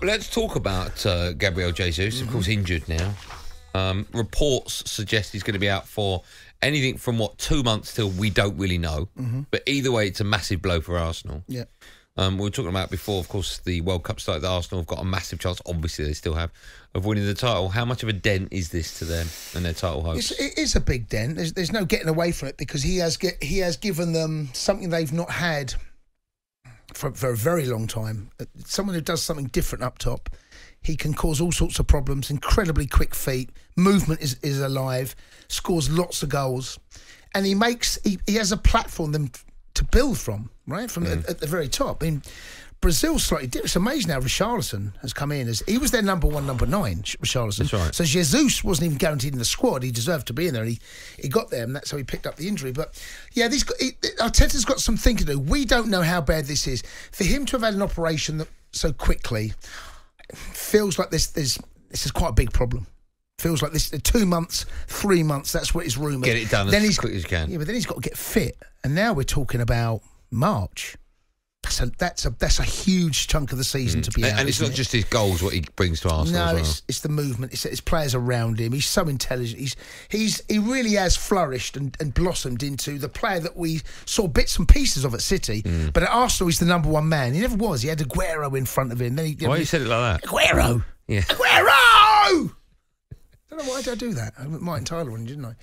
let's talk about Gabriel Jesus, of course, injured now. Reports suggest he's going to be out for anything from, 2 months till we don't really know. But either way, it's a massive blow for Arsenal. Yeah. We were talking about before, of course, the World Cup started. Arsenal have got a massive chance, obviously they still have, of winning the title. How much of a dent is this to them and their title hopes? It is a big dent. There's no getting away from it, because he has given them something they've not had for a very long time. Someone who does something different up top. He can cause all sorts of problems, incredibly quick feet, movement is alive, scores lots of goals, and he has a platform to build from, right? From at the very top. I mean, Brazil's slightly different. It's amazing how Richarlison has come in. He was their number 9, Richarlison. That's right. So Jesus wasn't even guaranteed in the squad. He deserved to be in there. And he got there, and that's how he picked up the injury. But, yeah, Arteta's got something to do. We don't know how bad this is. For him to have had an operation so quickly feels like this is quite a big problem. Feels like this 2 months, 3 months, that's what it's rumoured. Get it done as quick as you can. Yeah, but then he's got to get fit. And now we're talking about March. That's a huge chunk of the season to be out. And it's not just his goals, what he brings to Arsenal as well. It's the movement. It's players around him. He's so intelligent. He really has flourished and blossomed into the player that we saw bits and pieces of at City. But at Arsenal, he's the number one man. He never was. He had Aguero in front of him. Then Why you said it like that? Aguero! Yeah. Aguero! I don't know why did I do that. I put Martin Tyler on, didn't I?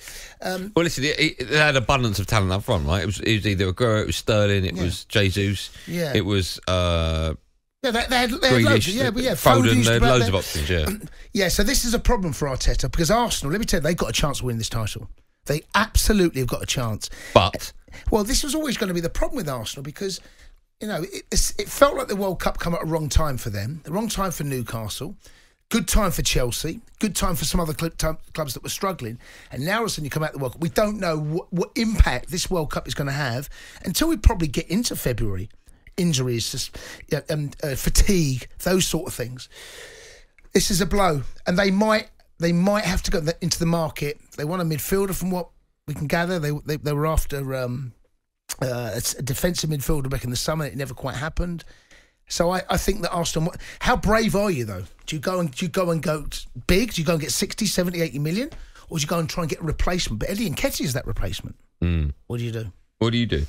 Well, listen, they had abundance of talent up front, right? It was either Aguero, it was Sterling, it was Jesus, it was they had Grealish, loads. Foden, they had loads of options, Yeah, so this is a problem for Arteta, because Arsenal, let me tell you, they've got a chance to win this title. They absolutely have got a chance. But? Well, this was always going to be the problem with Arsenal, because, it felt like the World Cup come at a wrong time for them, the wrong time for Newcastle. Good time for Chelsea, good time for some other clubs that were struggling. And now all of a sudden you come out the World Cup. We don't know what impact this World Cup is going to have until we probably get into February. Injuries, fatigue, those sort of things. This is a blow. And they might have to go into the market. They want a midfielder, from what we can gather. They were after a defensive midfielder back in the summer. It never quite happened. So I think that Arsenal... How brave are you, though? Do you go and go big? Do you go and get 60, 70, 80 million? Or do you go and try and get a replacement? But Eddie Nketiah is that replacement. What do you do? What do you do?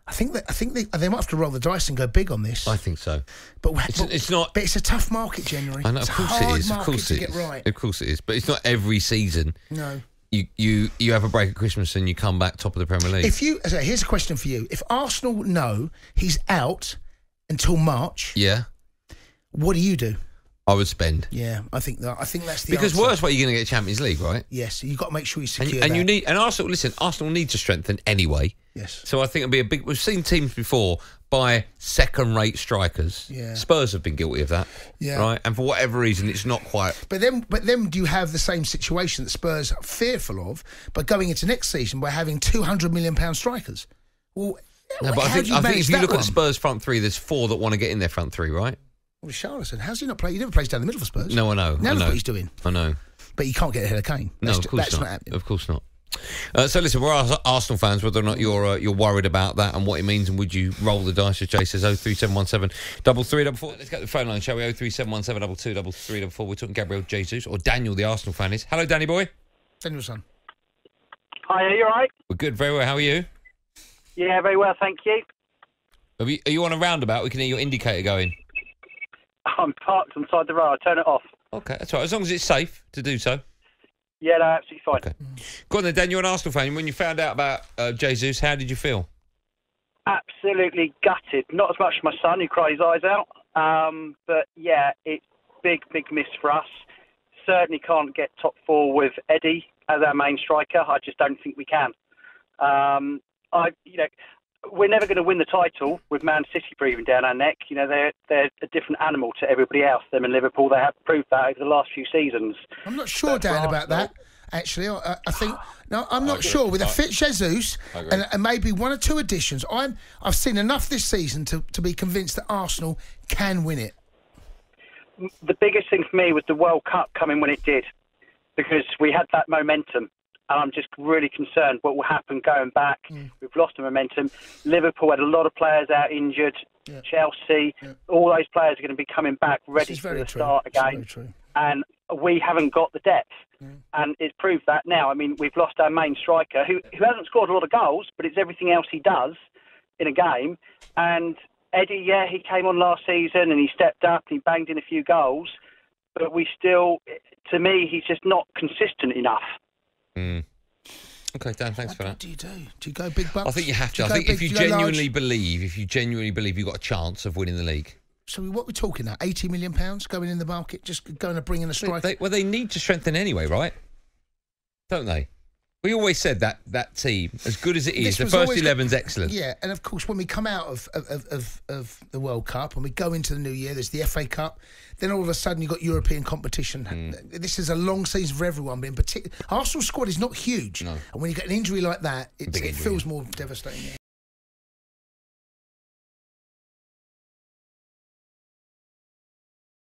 I think they might have to roll the dice and go big on this. I think so. But it's not... But it's a tough market, January. I know, of course it is. Of course it is. Right. Of course it is. But it's not every season. No. You have a break at Christmas and you come back top of the Premier League. Here's a question for you. If Arsenal know he's out until March, what do you do? I would spend. Yeah, I think that's the because answer. worst way you're going to get Champions League, right? Yes, you've got to make sure you secure and that. you need Arsenal. Listen, Arsenal need to strengthen anyway. Yes. So I think it'll be a big. We've seen teams before buy second-rate strikers. Yeah. Spurs have been guilty of that. Yeah. Right, and for whatever reason, it's not quite. But then, do you have the same situation that Spurs are fearful of, but going into next season by having £200 million strikers? Well, no, but I think if you look at the Spurs front three, there's 4 that want to get in their front three, right? Well, Richarlison, how's he not play? He never plays down the middle for Spurs. No, I know. Now look what he's doing. I know. But he can't get ahead of Kane. Of course that's not happening. Of course not. So listen, we're Arsenal fans. Whether or not you're worried about that and what it means, and would you roll the dice? As Jay says, 03717 3344. Let's get the phone line, shall we? 03717 223344. We're talking Gabriel Jesus, or Daniel, the Arsenal fan is. Hello, Danny boy. Daniel, son. Hi, are you all right? We're good, very well. How are you? Yeah, very well, thank you. Are you on a roundabout? We can hear your indicator going. I'm parked on the side of the road. I'll turn it off. Okay, that's all right. As long as it's safe to do so. Yeah, no, absolutely fine. Okay. Go on then, Dan, you're an Arsenal fan. When you found out about Jesus, how did you feel? Absolutely gutted. Not as much as my son, who cried his eyes out. But, yeah, it's big miss for us. Certainly can't get top 4 with Eddie as our main striker. I just don't think we can. We're never going to win the title with Man City breathing down our neck. You know, they're a different animal to everybody else. Them in Liverpool, they have proved that over the last few seasons. I'm not sure, Dan, about that. Actually, I think I'm not sure. With a fit Jesus and maybe 1 or 2 additions, I've seen enough this season to be convinced that Arsenal can win it. The biggest thing for me was the World Cup coming when it did, because we had that momentum. And I'm just really concerned what will happen going back. We've lost the momentum. Liverpool had a lot of players out injured. Chelsea, all those players are going to be coming back ready for the start again. And we haven't got the depth. And it's proved that now. I mean, we've lost our main striker, who hasn't scored a lot of goals, but it's everything else he does in a game. And Eddie, he came on last season and he stepped up and he banged in a few goals. But we still, to me, he's just not consistent enough. Okay, Dan, thanks for that. What do you do? Do you go big bucks? I think you have to. I think if you genuinely believe you've got a chance of winning the league. So what we're talking about, £80 million going in the market, just going to bring in a striker? They need to strengthen anyway, right? Don't they? We always said that team, as good as it is, the first 11's excellent. Yeah, and of course, when we come out of the World Cup and we go into the new year, there's the FA Cup, then all of a sudden you've got European competition. This is a long season for everyone, but in particular, Arsenal's squad is not huge. No. And when you get an injury like that, it feels more devastating.